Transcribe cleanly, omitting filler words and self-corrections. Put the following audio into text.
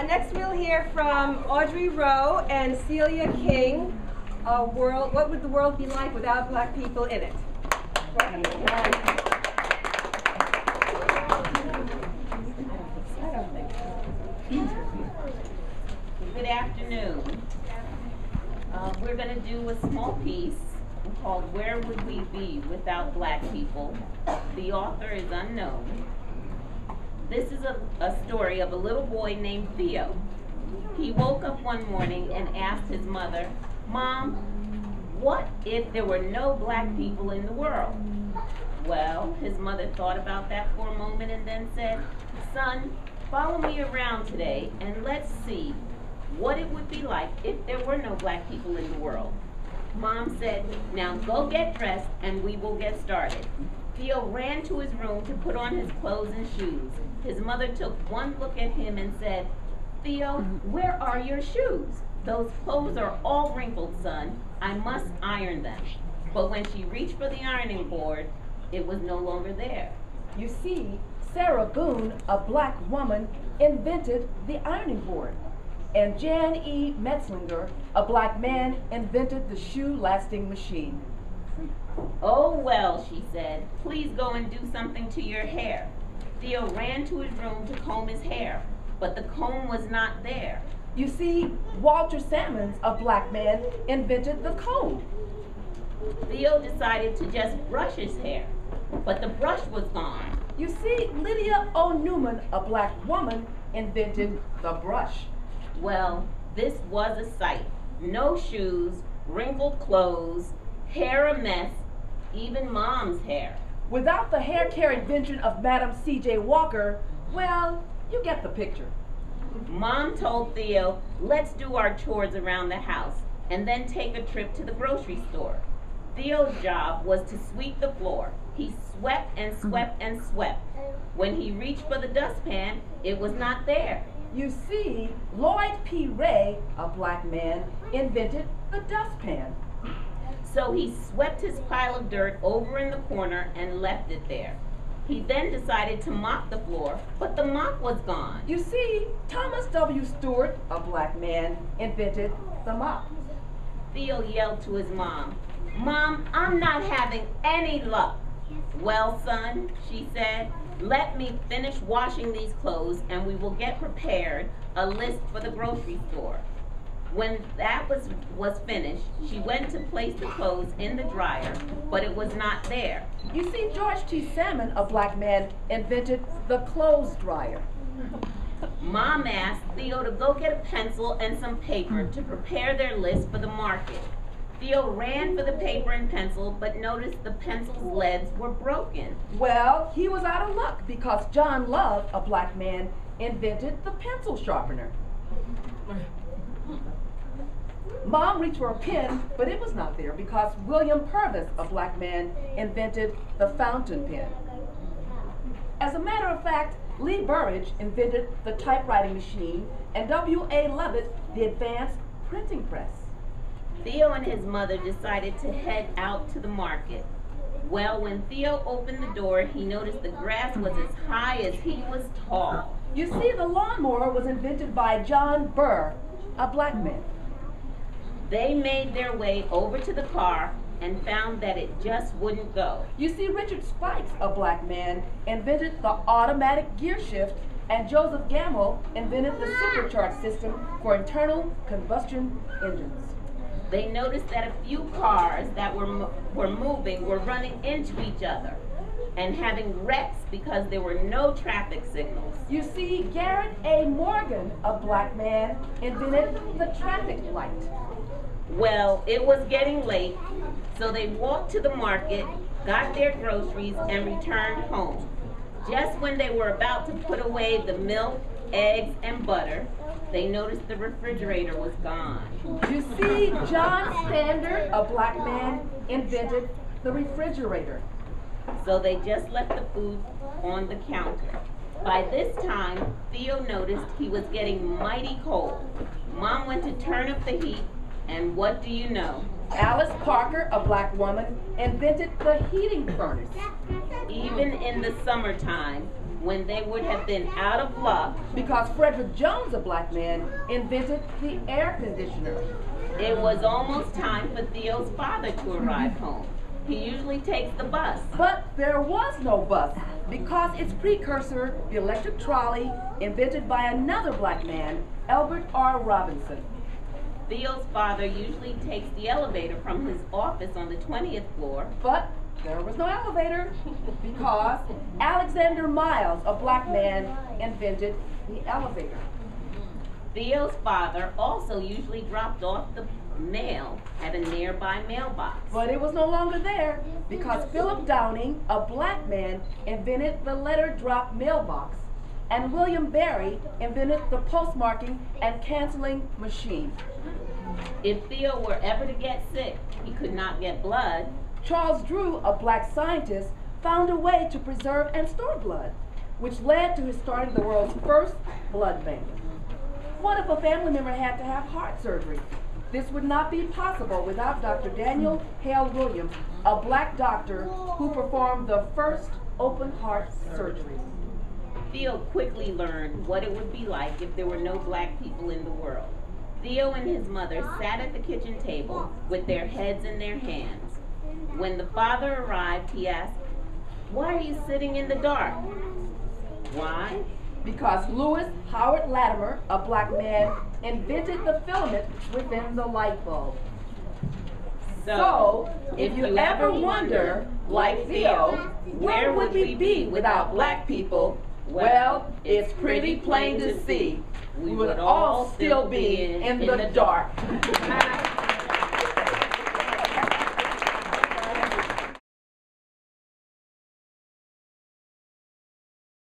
Next we'll hear from Audrey Rowe and Celia King. What would the world be like without black people in it? Good afternoon. We're going to do a small piece called Where Would We Be Without Black People? The author is unknown. This is a story of a little boy named Theo. He woke up one morning and asked his mother, "Mom, what if there were no black people in the world?" Well, his mother thought about that for a moment and then said, "Son, follow me around today and let's see what it would be like if there were no black people in the world." Mom said, "Now go get dressed and we will get started." Theo ran to his room to put on his clothes and shoes. His mother took one look at him and said, "Theo, where are your shoes? Those clothes are all wrinkled, son. I must iron them." But when she reached for the ironing board, it was no longer there. You see, Sarah Boone, a black woman, invented the ironing board. And Jan E. Metzlinger, a black man, invented the shoe-lasting machine. "Oh, well," she said, "please go and do something to your hair." Theo ran to his room to comb his hair, but the comb was not there. You see, Walter Salmons, a black man, invented the comb. Theo decided to just brush his hair, but the brush was gone. You see, Lydia O. Newman, a black woman, invented the brush. Well, this was a sight. No shoes, wrinkled clothes, hair a mess, even Mom's hair. Without the hair care invention of Madam C.J. Walker, well, you get the picture. Mom told Theo, "Let's do our chores around the house and then take a trip to the grocery store." Theo's job was to sweep the floor. He swept and swept and swept. When he reached for the dustpan, it was not there. You see, Lloyd P. Ray, a black man, invented the dustpan. So he swept his pile of dirt over in the corner and left it there. He then decided to mop the floor, but the mop was gone. You see, Thomas W. Stewart, a black man, invented the mop. Theo yelled to his mom, "Mom, I'm not having any luck." "Well, son," she said, "let me finish washing these clothes and we will get prepared a list for the grocery store." When that was finished, she went to place the clothes in the dryer, but it was not there. You see, George T. Salmon, a black man, invented the clothes dryer. Mom asked Theo to go get a pencil and some paper to prepare their list for the market. Theo ran for the paper and pencil, but noticed the pencil's leads were broken. Well, he was out of luck because John Love, a black man, invented the pencil sharpener. Mom reached for a pen, but it was not there because William Purvis, a black man, invented the fountain pen. As a matter of fact, Lee Burridge invented the typewriting machine and W.A. Leavitt the advanced printing press. Theo and his mother decided to head out to the market. Well, when Theo opened the door, he noticed the grass was as high as he was tall. You see, the lawnmower was invented by John Burr, a black man. They made their way over to the car and found that it just wouldn't go. You see, Richard Spikes, a black man, invented the automatic gear shift, and Joseph Gamble invented the supercharged system for internal combustion engines. They noticed that a few cars that were moving were running into each other and having wrecks because there were no traffic signals. You see, Garrett A. Morgan, a black man, invented the traffic light. Well, it was getting late, so they walked to the market, got their groceries, and returned home. Just when they were about to put away the milk, eggs, and butter, they noticed the refrigerator was gone. You see, John Standard, a black man, invented the refrigerator. So they just left the food on the counter. By this time, Theo noticed he was getting mighty cold. Mom went to turn up the heat, and what do you know? Alice Parker, a black woman, invented the heating furnace. Even in the summertime, when they would have been out of luck because Frederick Jones, a black man, invented the air conditioner. it was almost time for Theo's father to arrive home. He usually takes the bus. But there was no bus because its precursor, the electric trolley, invented by another black man, Albert R. Robinson. Theo's father usually takes the elevator from his office on the 20th floor. But there was no elevator because Alexander Miles, a black man, invented the elevator. Theo's father also usually dropped off the mail at a nearby mailbox. But it was no longer there because Philip Downing, a black man, invented the letter drop mailbox, and William Barry invented the postmarking and canceling machine. If Theo were ever to get sick, he could not get blood. Charles Drew, a black scientist, found a way to preserve and store blood, which led to his starting the world's first blood bank. What if a family member had to have heart surgery? This would not be possible without Dr. Daniel Hale Williams, a black doctor who performed the first open heart surgery. Theo quickly learned what it would be like if there were no black people in the world. Theo and his mother sat at the kitchen table with their heads in their hands. When the father arrived, he asked, "Why are you sitting in the dark?" "Why?" Because Lewis Howard Latimer, a black man, invented the filament within the light bulb. So, if you ever wonder, like Theo, where would we be without black people? Well, it's pretty plain to see. We would all still be in the dark.